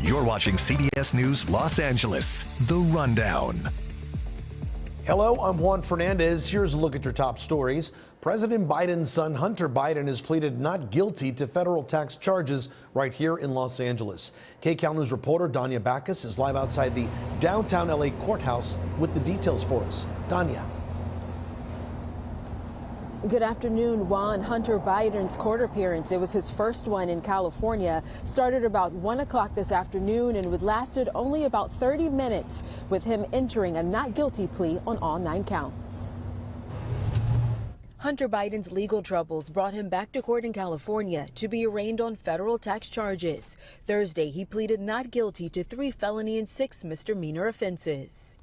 You're watching CBS News Los Angeles, The Rundown. Hello, I'm Juan Fernandez. Here's a look at your top stories. President Biden's son, Hunter Biden, has pleaded not guilty to federal tax charges right here in Los Angeles. KCAL News reporter Danya Backus is live outside the downtown LA courthouse with the details for us. Danya. Good afternoon, Juan. Hunter Biden's court appearance, it was his first one in California, started about 1 o'clock this afternoon and would lasted only about 30 minutes, with him entering a not guilty plea on all 9 counts. Hunter Biden's legal troubles brought him back to court in California to be arraigned on federal tax charges. Thursday, he pleaded not guilty to 3 felony and 6 misdemeanor offenses.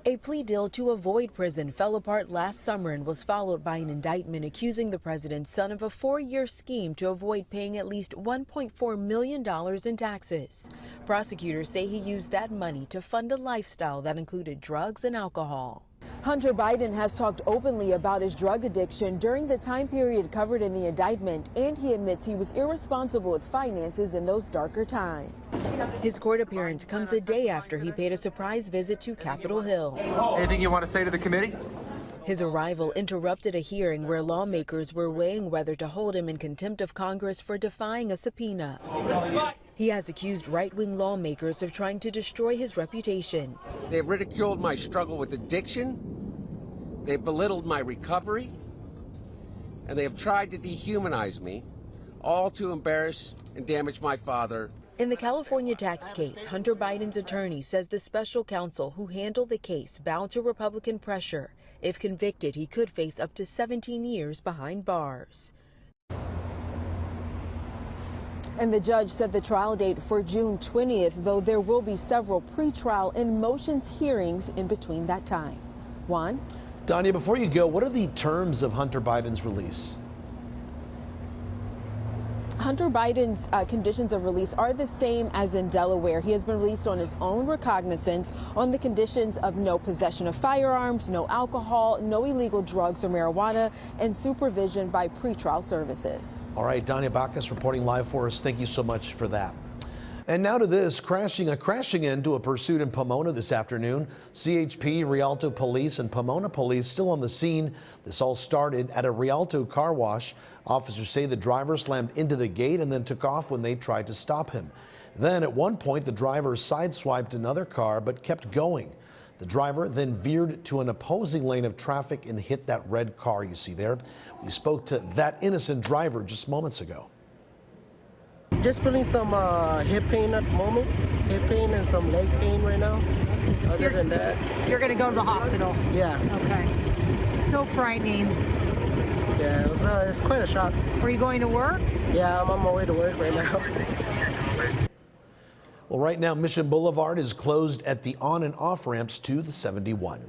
A plea deal to avoid prison fell apart last summer and was followed by an indictment accusing the president's son of a 4-year scheme to avoid paying at least $1.4 million in taxes. Prosecutors say he used that money to fund a lifestyle that included drugs and alcohol. Hunter Biden has talked openly about his drug addiction during the time period covered in the indictment, and he admits he was irresponsible with finances in those darker times. His court appearance comes a day after he paid a surprise visit to Capitol Hill. Anything you want to say to the committee? His arrival interrupted a hearing where lawmakers were weighing whether to hold him in contempt of Congress for defying a subpoena. He has accused right-wing lawmakers of trying to destroy his reputation. They've ridiculed my struggle with addiction, they've belittled my recovery, and they have tried to dehumanize me, all to embarrass and damage my father. In the California tax case, Hunter Biden's attorney says the special counsel who handled the case bowed to Republican pressure. If convicted, he could face up to 17 years behind bars. And the judge set the trial date for June 20th, though there will be several pretrial and motions hearings in between that time. Juan? Danya, before you go, what are the terms of Hunter Biden's release? Hunter Biden's conditions of release are the same as in Delaware. He has been released on his own recognizance on the conditions of no possession of firearms, no alcohol, no illegal drugs or marijuana, and supervision by pretrial services. All right, Danya Backus reporting live for us. Thank you so much for that. And now to this, crashing into a pursuit in Pomona this afternoon. CHP, Rialto Police, and Pomona Police still on the scene. This all started at a Rialto car wash. Officers say the driver slammed into the gate and then took off when they tried to stop him. Then at one point, the driver sideswiped another car but kept going. The driver then veered to an opposing lane of traffic and hit that red car you see there. We spoke to that innocent driver just moments ago. Just feeling some hip pain at the moment, hip pain and some leg pain right now. Other than that, you're going to go to the hospital? Yeah. Okay. So frightening. Yeah, it's quite a shock. Were you going to work? Yeah, I'm on my way to work right now. Well, right now, Mission Boulevard is closed at the on and off ramps to the 71.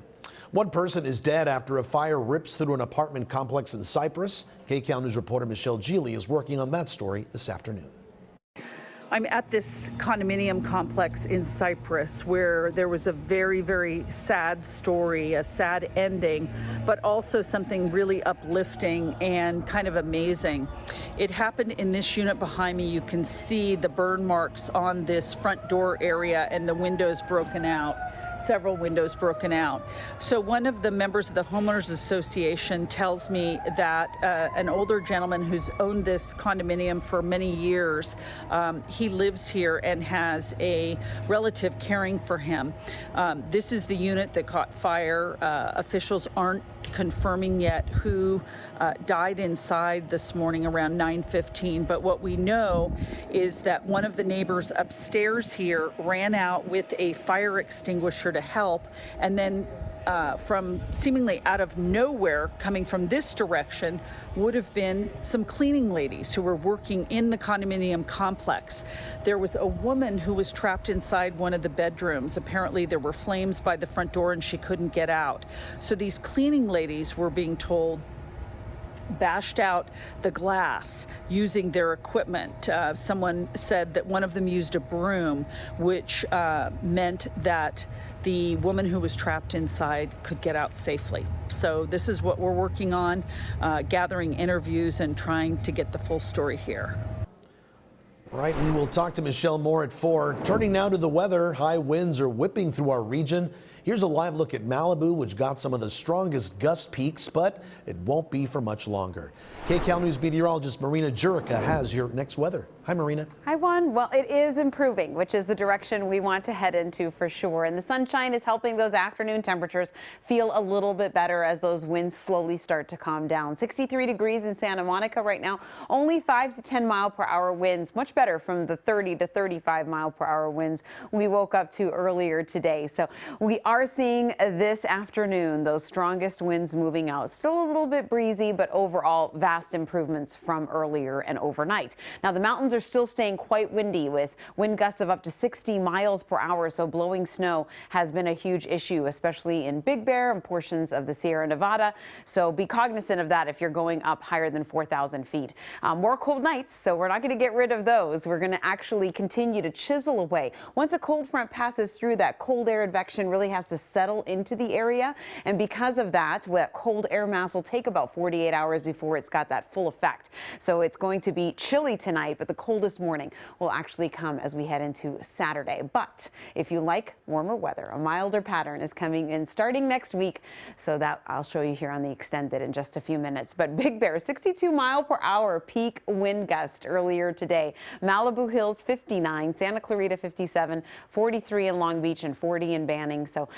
One person is dead after a fire rips through an apartment complex in Cypress. KCAL News reporter Michelle Geely is working on that story this afternoon. I'm at this condominium complex in Cypress where there was a very, very sad story, a sad ending, but also something really uplifting and kind of amazing. It happened in this unit behind me. You can see the burn marks on this front door area and the windows broken out. Several windows broken out. So one of the members of the Homeowners Association tells me that an older gentleman who's owned this condominium for many years, he lives here and has a relative caring for him. This is the unit that caught fire. Officials aren't confirming yet who died inside this morning around 9:15, but what we know is that one of the neighbors upstairs here ran out with a fire extinguisher to help, and then from seemingly out of nowhere, coming from this direction, would have been some cleaning ladies who were working in the condominium complex. There was a woman who was trapped inside one of the bedrooms. Apparently there were flames by the front door and she couldn't get out. So these cleaning ladies were being told bashed out the glass using their equipment. Someone said that one of them used a broom, which meant that the woman who was trapped inside could get out safely. So this is what we're working on, gathering interviews and trying to get the full story here. All right, we will talk to Michelle Moore at 4. Turning now to the weather, high winds are whipping through our region. Here's a live look at Malibu, which got some of the strongest gust peaks, but it won't be for much longer. KCAL News meteorologist Marina Jurica has your next weather. Hi, Marina. Hi, Juan. Well, it is improving, which is the direction we want to head into for sure. And the sunshine is helping those afternoon temperatures feel a little bit better as those winds slowly start to calm down. 63 degrees in Santa Monica right now, only 5 to 10 mile per hour winds, much better from the 30 to 35 mile per hour winds we woke up to earlier today. So we are seeing this afternoon those strongest winds moving out. Still a little bit breezy, but overall vast improvements from earlier and overnight. Now the mountains are still staying quite windy with wind gusts of up to 60 miles per hour. So blowing snow has been a huge issue, especially in Big Bear and portions of the Sierra Nevada. So be cognizant of that if you're going up higher than 4,000 feet. More cold nights, so we're not going to get rid of those. We're going to actually continue to chisel away. Once a cold front passes through, that cold air advection really has to settle into the area. And because of that, that cold air mass will take about 48 hours before it's got that full effect. So it's going to be chilly tonight, but the coldest morning will actually come as we head into Saturday. But if you like warmer weather, a milder pattern is coming in starting next week. So that I'll show you here on the extended in just a few minutes. But Big Bear, 62 mile per hour peak wind gust earlier today. Malibu Hills 59, Santa Clarita 57, 43 in Long Beach and 40 in Banning. So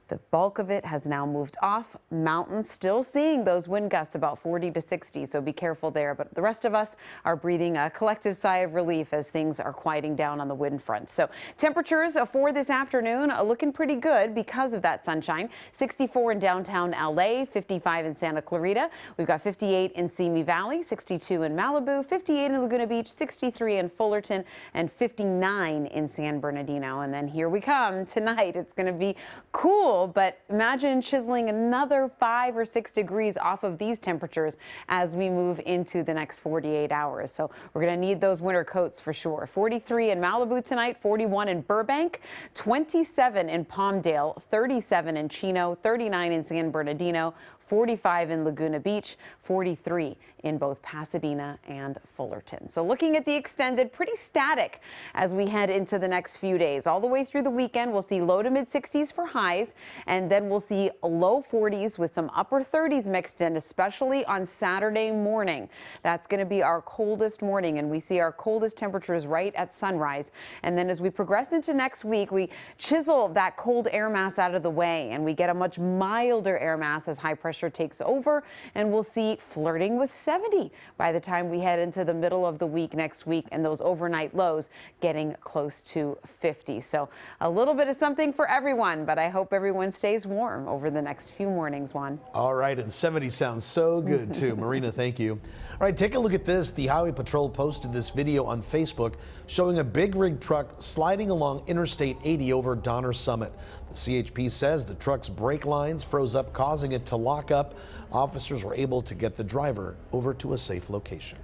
the bulk of it has now moved off. Mountains still seeing those wind gusts about 40 to 60, so be careful there. But the rest of us are breathing a collective sigh of relief as things are quieting down on the wind front. So temperatures for this afternoon are looking pretty good because of that sunshine. 64 in downtown LA, 55 in Santa Clarita. We've got 58 in Simi Valley, 62 in Malibu, 58 in Laguna Beach, 63 in Fullerton, and 59 in San Bernardino. And then here we come tonight. It's going to be cool. But imagine chiseling another 5 or 6 degrees off of these temperatures as we move into the next 48 hours. So we're going to need those winter coats for sure. 43 in Malibu tonight, 41 in Burbank, 27 in Palmdale, 37 in Chino, 39 in San Bernardino, 45 in Laguna Beach, 43 in both Pasadena and Fullerton. So looking at the extended, pretty static as we head into the next few days. All the way through the weekend, we'll see low to mid 60s for highs, and then we'll see low 40s with some upper 30s mixed in, especially on Saturday morning. That's going to be our coldest morning, and we see our coldest temperatures right at sunrise. And then as we progress into next week, we chisel that cold air mass out of the way, and we get a much milder air mass as high pressure takes over, and we'll see flirting with 70 by the time we head into the middle of the week next week, and those overnight lows getting close to 50. So a little bit of something for everyone, but I hope everyone stays warm over the next few mornings, Juan. All right, and 70 sounds so good too. Marina, thank you. All right, take a look at this. The Highway Patrol posted this video on Facebook showing a big rig truck sliding along Interstate 80 over Donner Summit. The CHP says the truck's brake lines froze up, causing it to lock up. Officers were able to get the driver over to a safe location.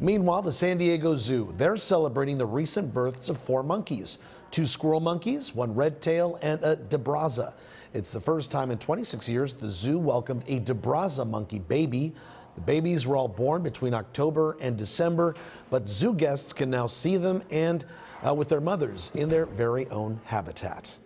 Meanwhile, the San Diego Zoo, they're celebrating the recent births of 4 monkeys, 2 squirrel monkeys, 1 red tail, and a DeBraza. It's the first time in 26 years the zoo welcomed a DeBraza monkey baby. The babies were all born between October and December, but zoo guests can now see them and with their mothers in their very own habitat.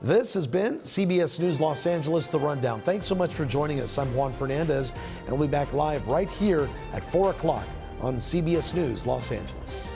This has been CBS News Los Angeles, The Rundown. Thanks so much for joining us. I'm Juan Fernandez, and we'll be back live right here at 4 o'clock on CBS News Los Angeles.